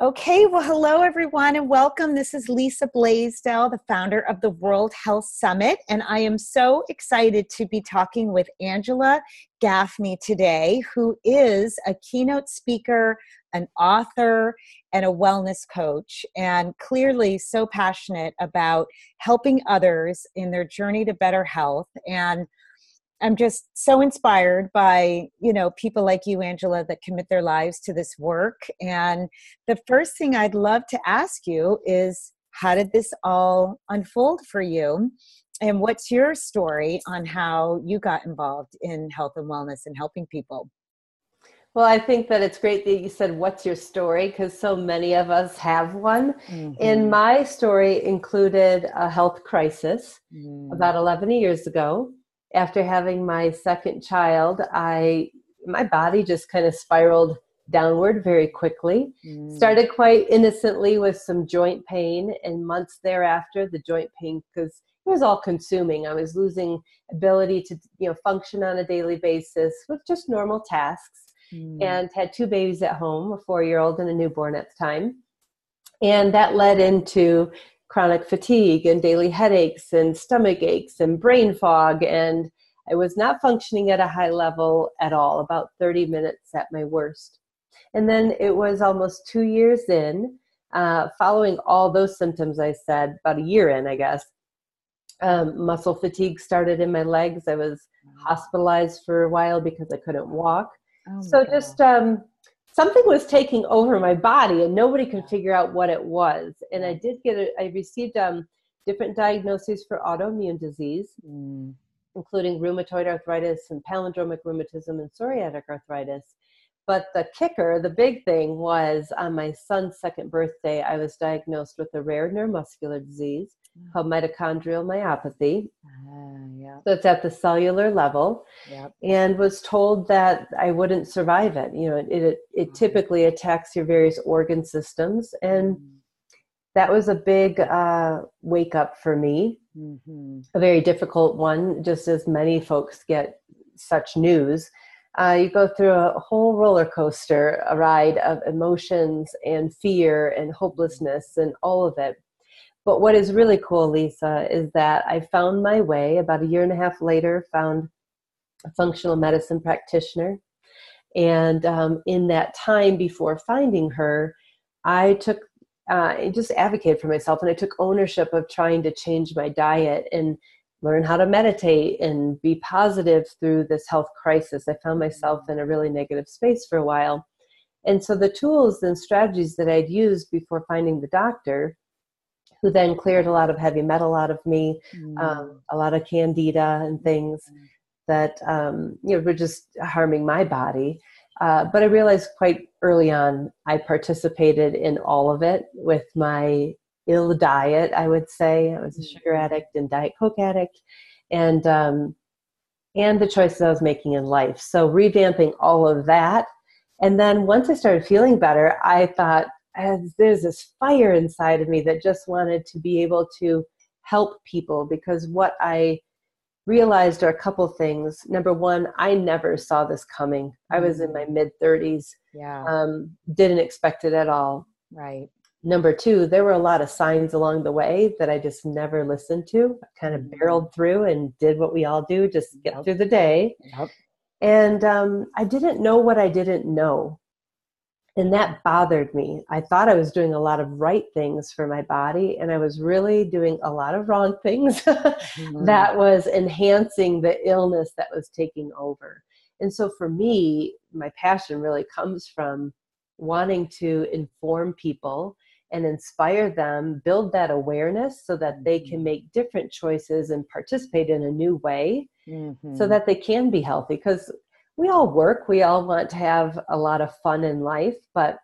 Okay, well, hello everyone and welcome. This is Lisa Blaisdell, the founder of the World Health Summit, and I am so excited to be talking with Angela Gaffney today, who is a keynote speaker, an author, and a wellness coach, and clearly so passionate about helping others in their journey to better health. And I'm just so inspired by, people like you, Angela, that commit their lives to this work. And the first thing I'd love to ask you is, how did this all unfold for you? And what's your story on how you got involved in health and wellness and helping people? Well, I think that it's great that you said, what's your story? Because so many of us have one. And my story included a health crisis about 11 years ago. After having my second child, my body just kind of spiraled downward very quickly. Started quite innocently with some joint pain, and months thereafter, the joint pain, because it was all consuming. I was losing ability to function on a daily basis with just normal tasks, and had two babies at home, a 4-year-old and a newborn at the time. And that led into chronic fatigue and daily headaches and stomach aches and brain fog. And I was not functioning at a high level at all, about 30 minutes at my worst. And then it was almost 2 years in, following all those symptoms, I said, about a year in, I guess, muscle fatigue started in my legs. I was hospitalized for a while because I couldn't walk. So just something was taking over my body, and nobody could figure out what it was. And I received different diagnoses for autoimmune disease, including rheumatoid arthritis and palindromic rheumatism and psoriatic arthritis. But the kicker, the big thing, was on my son's second birthday, I was diagnosed with a rare neuromuscular disease called mitochondrial myopathy. So it's at the cellular level, and was told that I wouldn't survive it. It typically attacks your various organ systems, and that was a big wake up for me, a very difficult one, just as many folks get such news. You go through a whole roller coaster, a ride of emotions and fear and hopelessness and all of it. But what is really cool, Lisa, is that I found my way about a year and a half later, found a functional medicine practitioner. And in that time before finding her, I just advocated for myself, and I took ownership of trying to change my diet and learn how to meditate and be positive through this health crisis. I found myself in a really negative space for a while. And so the tools and strategies that I'd used before finding the doctor, who then cleared a lot of heavy metal out of me, a lot of candida and things that were just harming my body. But I realized quite early on, I participated in all of it with my ill diet, I would say. I was a sugar addict and Diet Coke addict, and the choices I was making in life. So revamping all of that. And then once I started feeling better, I thought, there's this fire inside of me that just wanted to be able to help people, because what I realized are a couple things. Number one, I never saw this coming. I was in my mid-30s. Didn't expect it at all. Right. Number two, there were a lot of signs along the way that I just never listened to. I kind of barreled through and did what we all do, just get through the day. And I didn't know what I didn't know. And that bothered me. I thought I was doing a lot of right things for my body, and I was really doing a lot of wrong things that was enhancing the illness that was taking over. And so for me, my passion really comes from wanting to inform people and inspire them, build that awareness so that they can make different choices and participate in a new way so that they can be healthy. Because we all work, we all want to have a lot of fun in life, but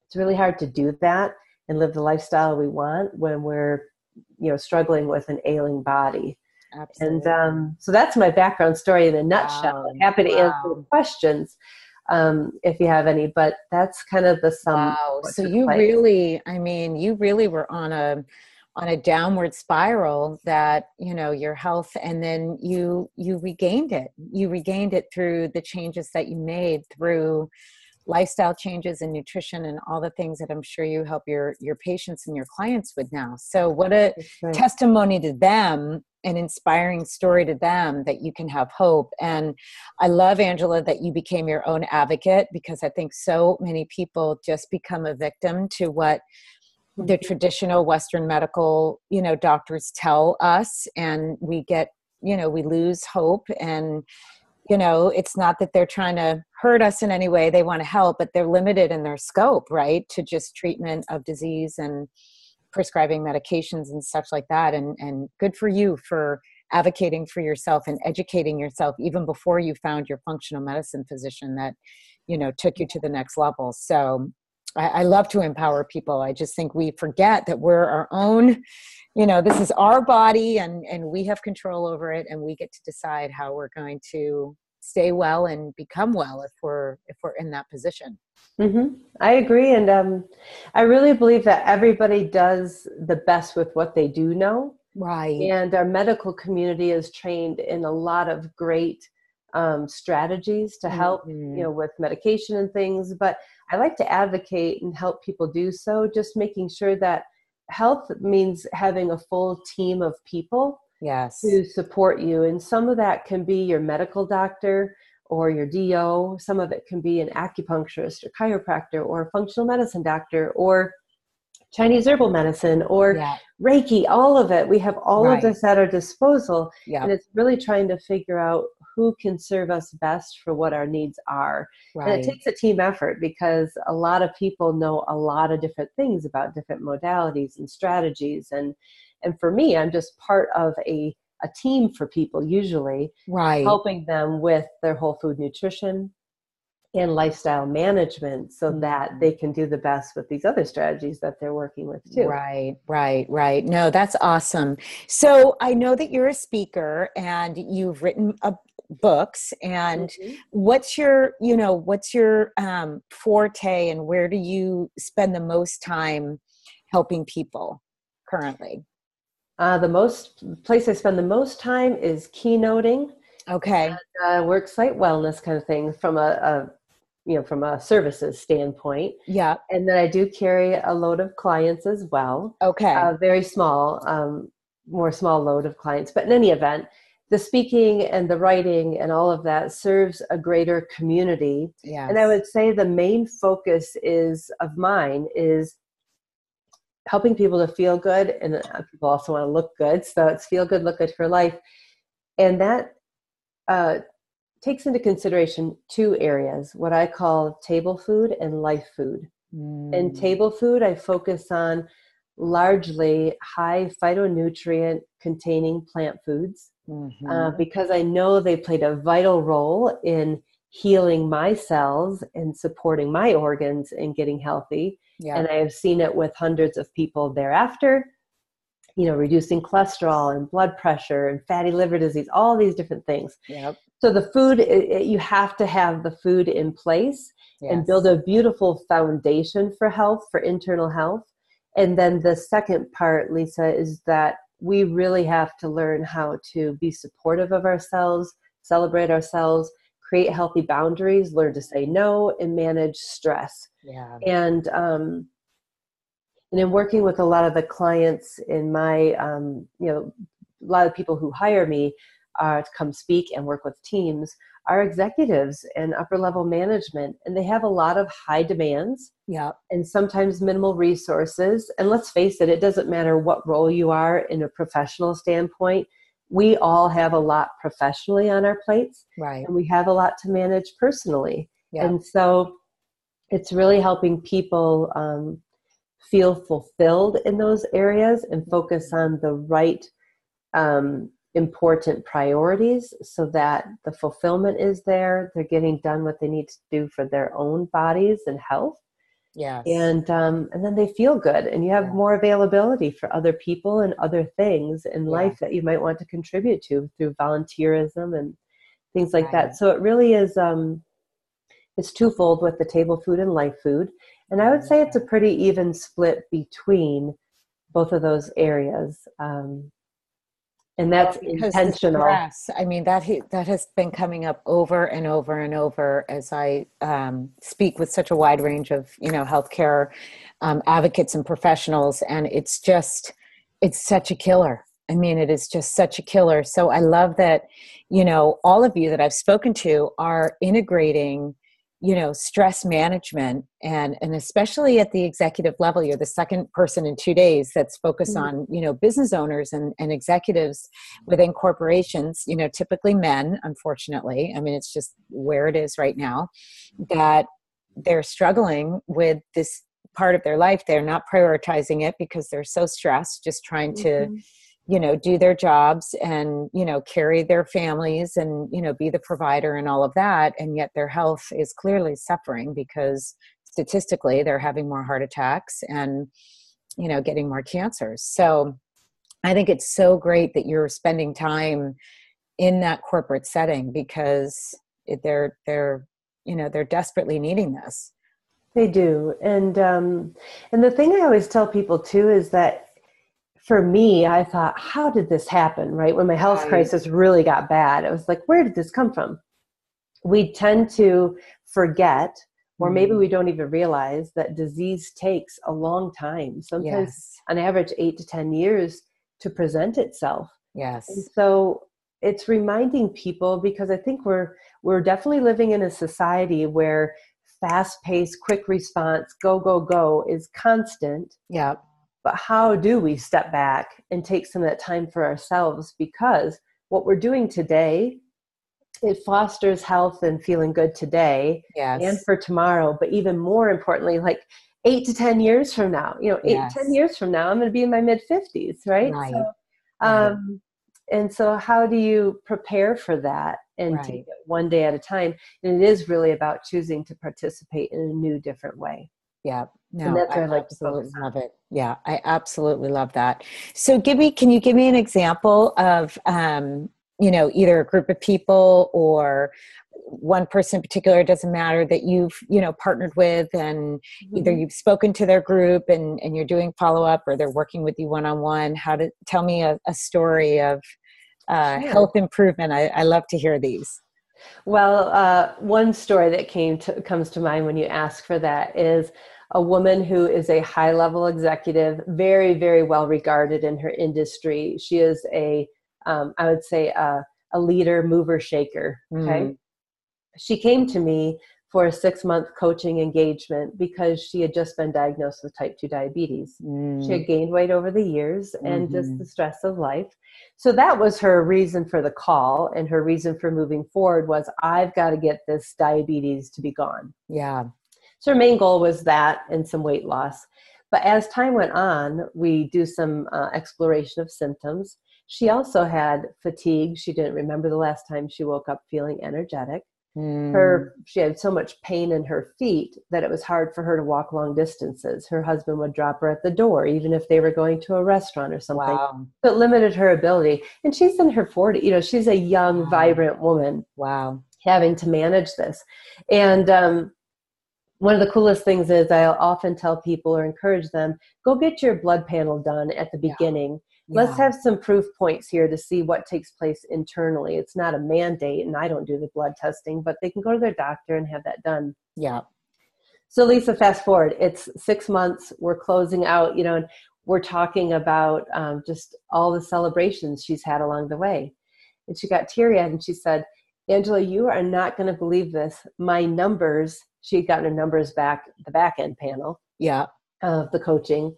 it's really hard to do that and live the lifestyle we want when we're, struggling with an ailing body. Absolutely. And so that's my background story in a nutshell. I'm happy to answer the questions if you have any, but that's kind of the sum. Wow. So you really were on a downward spiral that, your health, and then you regained it. You regained it through the changes that you made through lifestyle changes and nutrition and all the things that I'm sure you help your patients and your clients with now. So what a Right. testimony to them, an inspiring story to them that you can have hope. And I love, Angela, that you became your own advocate, because I think so many people just become a victim to what the traditional Western medical, doctors tell us, and we get, we lose hope. And it's not that they're trying to hurt us in any way. They want to help, but they're limited in their scope, right? To just treatment of disease and prescribing medications and such like that. And good for you for advocating for yourself and educating yourself even before you found your functional medicine physician that, took you to the next level. So I love to empower people. I just think we forget that we're our own, this is our body, and we have control over it, and we get to decide how we're going to stay well and become well if we're in that position. Mm-hmm. I agree. And I really believe that everybody does the best with what they do know. Right. And our medical community is trained in a lot of great strategies to help, with medication and things. But I like to advocate and help people do so, just making sure that health means having a full team of people to support you. And some of that can be your medical doctor or your DO. Some of it can be an acupuncturist or chiropractor or a functional medicine doctor or Chinese herbal medicine or Reiki, all of it. We have all of this at our disposal. And it's really trying to figure out who can serve us best for what our needs are. And it takes a team effort, because a lot of people know a lot of different things about different modalities and strategies. And for me, I'm just part of a team for people, usually helping them with their whole food nutrition and lifestyle management, so that they can do the best with these other strategies that they're working with too. Right. No, that's awesome. So I know that you're a speaker and you've written books, and what's your forte, and where do you spend the most time helping people currently? The place I spend the most time is keynoting. Okay. And, worksite wellness kind of thing from from a services standpoint. Yeah. And then I do carry a load of clients as well. Okay. Very small, more small load of clients. But in any event, the speaking and the writing and all of that serves a greater community. Yes. And I would say the main focus of mine is helping people to feel good. And people also want to look good. So it's feel good, look good for life. And that takes into consideration two areas, what I call table food and life food. And table food, I focus on largely high phytonutrient containing plant foods, because I know they played a vital role in healing my cells and supporting my organs and getting healthy. And I have seen it with hundreds of people thereafter, reducing cholesterol and blood pressure and fatty liver disease, all these different things. So the food, you have to have the food in place and build a beautiful foundation for health, for internal health. And then the second part, Lisa, is that we really have to learn how to be supportive of ourselves, celebrate ourselves, create healthy boundaries, learn to say no, and manage stress. And in working with a lot of the clients in my, a lot of people who hire me to come speak and work with teams are executives and upper level management. And they have a lot of high demands and sometimes minimal resources. And let's face it, it doesn't matter what role you are in a professional standpoint. We all have a lot professionally on our plates, and we have a lot to manage personally. And so it's really helping people feel fulfilled in those areas and focus on the right important priorities, so that the fulfillment is there. They're getting done what they need to do for their own bodies and health. And then they feel good, and you have more availability for other people and other things in life that you might want to contribute to through volunteerism and things like that. So it really is, it's twofold with the table food and life food. And I would say it's a pretty even split between both of those areas. And that's Because the intentional. stress, I mean, that has been coming up over and over and over as I speak with such a wide range of, healthcare advocates and professionals. And it's such a killer. I mean, it is just such a killer. So I love that, all of you that I've spoken to are integrating, stress management and especially at the executive level. You're the second person in 2 days that's focused on, business owners and executives within corporations, typically men, unfortunately. I mean, it's just where it is right now, that they're struggling with this part of their life. They're not prioritizing it because they're so stressed, just trying to do their jobs and, carry their families and, be the provider and all of that. And yet their health is clearly suffering because statistically they're having more heart attacks and, getting more cancers. So I think it's so great that you're spending time in that corporate setting because they're desperately needing this. They do. And the thing I always tell people too is that for me, I thought, how did this happen, right? When my health crisis really got bad, it was like, where did this come from? We tend to forget, or maybe we don't even realize that disease takes a long time, sometimes on average 8 to 10 years to present itself. Yes. And so it's reminding people, because I think we're definitely living in a society where fast-paced, quick response, go, go, go is constant. Yeah. But how do we step back and take some of that time for ourselves? Because what we're doing today, it fosters health and feeling good today and for tomorrow. But even more importantly, like 8 to 10 years from now, 10 years from now, I'm going to be in my mid-50s, right? So, and so how do you prepare for that and take it one day at a time? And it is really about choosing to participate in a new, different way. Yeah. No, and that's I what I like absolutely love it. Yeah, I absolutely love that. So can you give me an example of, either a group of people or one person in particular, it doesn't matter, that you've, partnered with and either you've spoken to their group and you're doing follow-up or they're working with you one-on-one. Tell me a story of health improvement. I love to hear these. Well, one story that comes to mind when you ask for that is a woman who is a high-level executive, very, very well regarded in her industry. She is I would say a leader, mover, shaker. Okay. She came to me for a 6-month coaching engagement because she had just been diagnosed with type 2 diabetes. She had gained weight over the years and just the stress of life. So that was her reason for the call, and her reason for moving forward was, I've got to get this diabetes to be gone. Yeah. So her main goal was that and some weight loss. But as time went on, we do some exploration of symptoms. She also had fatigue. She didn't remember the last time she woke up feeling energetic. She had so much pain in her feet that it was hard for her to walk long distances. Her husband would drop her at the door, even if they were going to a restaurant or something. Wow. So it limited her ability. And she's in her 40s. She's a young, vibrant woman. Wow. Having to manage this. And one of the coolest things is I'll often tell people or encourage them, go get your blood panel done at the beginning. Let's have some proof points here to see what takes place internally. It's not a mandate, and I don't do the blood testing, but they can go to their doctor and have that done. Yeah. So Lisa, fast forward, it's 6 months, we're closing out, and we're talking about just all the celebrations she's had along the way. And she got teary-eyed and she said, Angela, you are not going to believe this. My numbers, she had gotten her numbers back, the back end panel of the coaching.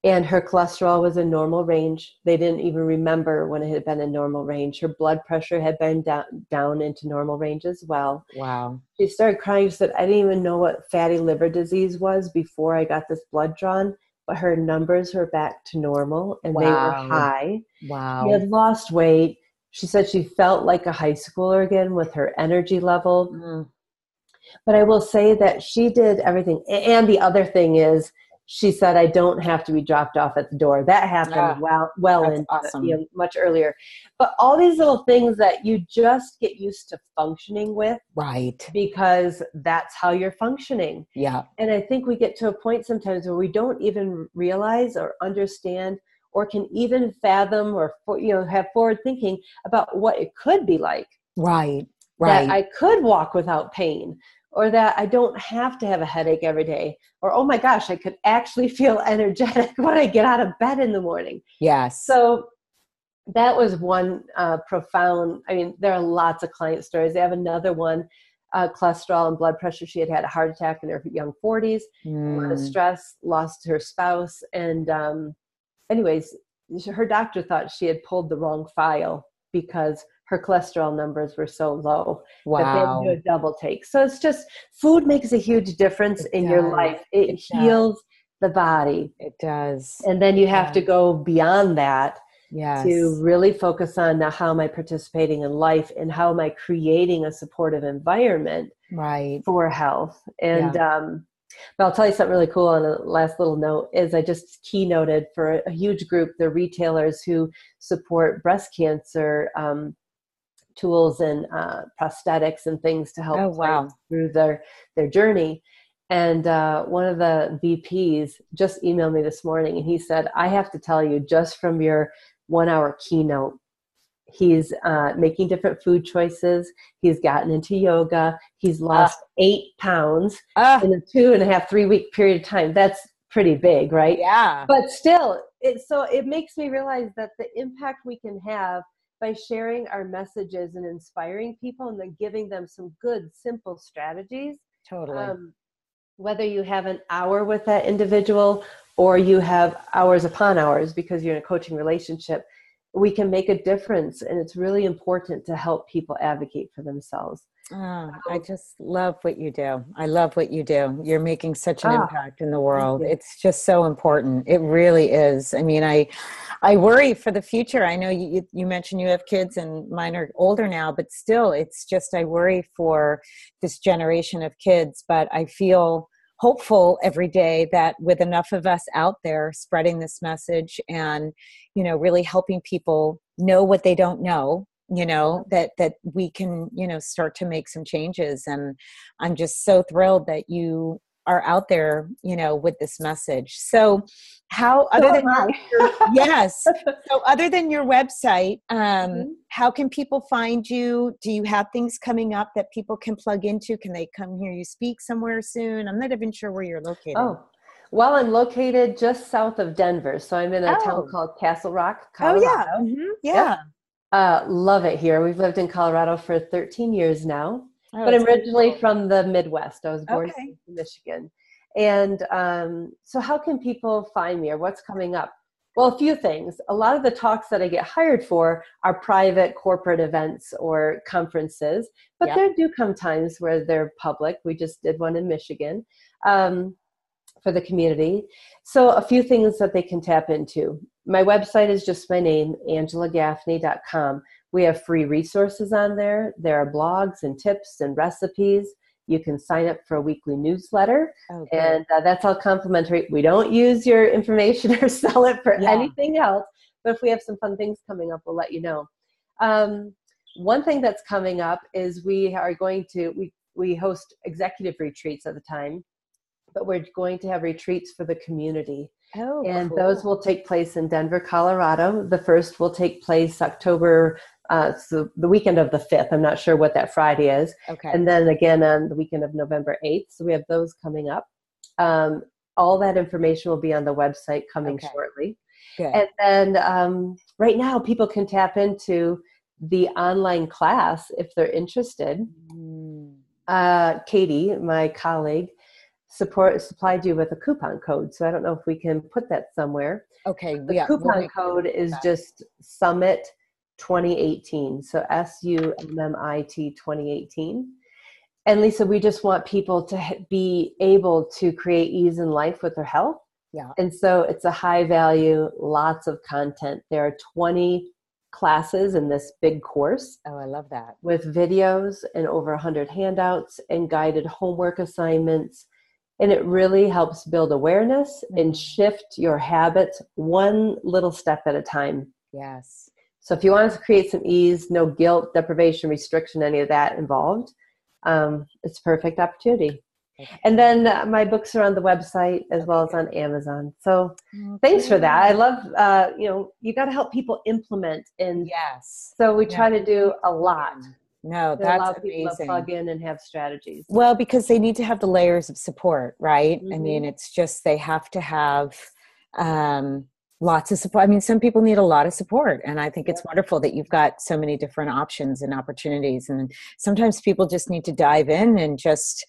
And her cholesterol was in normal range. They didn't even remember when it had been in normal range. Her blood pressure had been down into normal range as well. Wow. She started crying. She said, I didn't even know what fatty liver disease was before I got this blood drawn, but her numbers were back to normal and they were high. Wow. She had lost weight. She said she felt like a high schooler again with her energy level. But I will say that she did everything. And the other thing is, she said, I don't have to be dropped off at the door. That happened into awesome. Much earlier. But all these little things that you just get used to functioning with. Right. Because that's how you're functioning. Yeah. And I think we get to a point sometimes where we don't even realize or understand or can even fathom or, have forward thinking about what it could be like. Right. That I could walk without pain, or that I don't have to have a headache every day, or, oh my gosh, I could actually feel energetic when I get out of bed in the morning. Yes. So that was one profound, there are lots of client stories. They have another one, cholesterol and blood pressure. She had a heart attack in her young 40s, a lot of stress, lost her spouse. And anyways, her doctor thought she had pulled the wrong file because her cholesterol numbers were so low that they had to do a double take. So it's just, food makes a huge difference in your life. It heals the body. It does. And then you have to go beyond that. Yes. To really focus on, now, how am I participating in life, and how am I creating a supportive environment for health? And but I'll tell you something really cool on a last little note is I just keynoted for a huge group. They're retailers who support breast cancer tools and prosthetics and things to help clients through their journey. And one of the VPs just emailed me this morning, and he said, I have to tell you, just from your 1-hour keynote, he's making different food choices. He's gotten into yoga. He's lost 8 pounds in a 2.5-3 week period of time. That's pretty big, right? Yeah. But still, it makes me realize that the impact we can have by sharing our messages and inspiring people, and then giving them some good, simple strategies. Totally. Whether you have an hour with that individual or you have hours upon hours because you're in a coaching relationship, we can make a difference. And it's really important to help people advocate for themselves. I just love what you do. I love what you do. You're making such an impact in the world. It's just so important. It really is. I mean, I worry for the future. I know you mentioned you have kids, and mine are older now, but still, it's just, I worry for this generation of kids. But I feel hopeful every day that with enough of us out there spreading this message and, really helping people know what they don't know, that we can, start to make some changes. And I'm just so thrilled that you are out there, with this message. So how, other than other than your website, how can people find you? Do you have things coming up that people can plug into? Can they come hear you speak somewhere soon? I'm not even sure where you're located. Well, I'm located just south of Denver. So I'm in a town called Castle Rock, Colorado. Love it here. We've lived in Colorado for 13 years now, but I'm originally from the Midwest. I was born in Michigan. And so how can people find me, or what's coming up? Well, a few things. A lot of the talks that I get hired for are private corporate events or conferences, but there do come times where they're public. We just did one in Michigan for the community. So a few things that they can tap into. My website is just my name, AngelaGaffney.com. We have free resources on there. There are blogs and tips and recipes. You can sign up for a weekly newsletter, and that's all complimentary. We don't use your information or sell it for anything else, but if we have some fun things coming up, we'll let you know. One thing that's coming up is we are going to, we host executive retreats at the time, but we're going to have retreats for the community. And those will take place in Denver, Colorado. The first will take place October, so the weekend of the 5th. I'm not sure what that Friday is. And then again on the weekend of November 8th. So we have those coming up. All that information will be on the website coming shortly. And then right now people can tap into the online class if they're interested. Katie, my colleague, supplied you with a coupon code. So I don't know if we can put that somewhere. The coupon code is just Summit 2018. So SUMMIT 2018. And Lisa, we just want people to be able to create ease in life with their health. And so it's a high value, lots of content. There are 20 classes in this big course. I love that. With videos and over 100 handouts and guided homework assignments. And it really helps build awareness and shift your habits one little step at a time. So if you want to create some ease, no guilt, deprivation, restriction, any of that involved, it's a perfect opportunity. And then my books are on the website as well as on Amazon. So thanks for that. I love, you got to help people implement. And yes. So we try to do a lot. No, to that's allow amazing. people to plug in and have strategies. Well, because they need to have the layers of support, right? Mm-hmm. I mean, it's just they have to have lots of support. I mean, some people need a lot of support, and I think it's wonderful that you've got so many different options and opportunities. And sometimes people just need to dive in and just,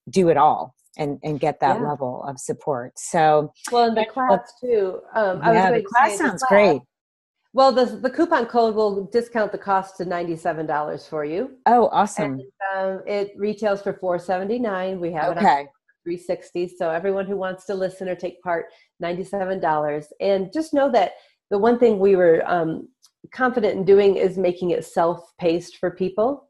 do it all and get that level of support. So, well, in the class too. The class sounds great. Well, the coupon code will discount the cost to $97 for you. Oh, awesome. And, it retails for $479. We have it on $360. So everyone who wants to listen or take part, $97. And just know that the one thing we were confident in doing is making it self-paced for people.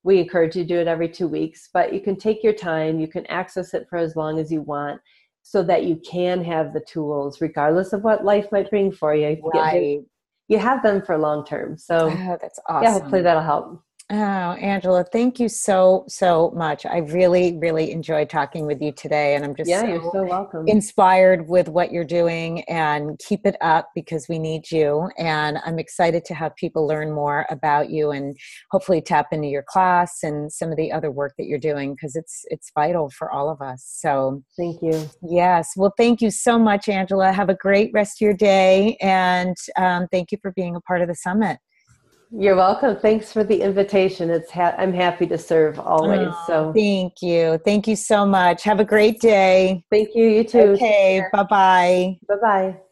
We encourage you to do it every 2 weeks, but you can take your time. You can access it for as long as you want so that you can have the tools regardless of what life might bring for you. Right. You have them for long term. So that's awesome. Yeah, hopefully that'll help. Oh, Angela, thank you so much. I really, really enjoyed talking with you today. And I'm just you're so welcome. Inspired with what you're doing, and keep it up because we need you. And I'm excited to have people learn more about you and hopefully tap into your class and some of the other work that you're doing, because it's vital for all of us. So thank you. Yes. Well, thank you so much, Angela. Have a great rest of your day. And thank you for being a part of the summit. You're welcome. Thanks for the invitation. I'm happy to serve always. So thank you. Thank you so much. Have a great day. Thank you. You too. Okay. Bye-bye. Bye-bye.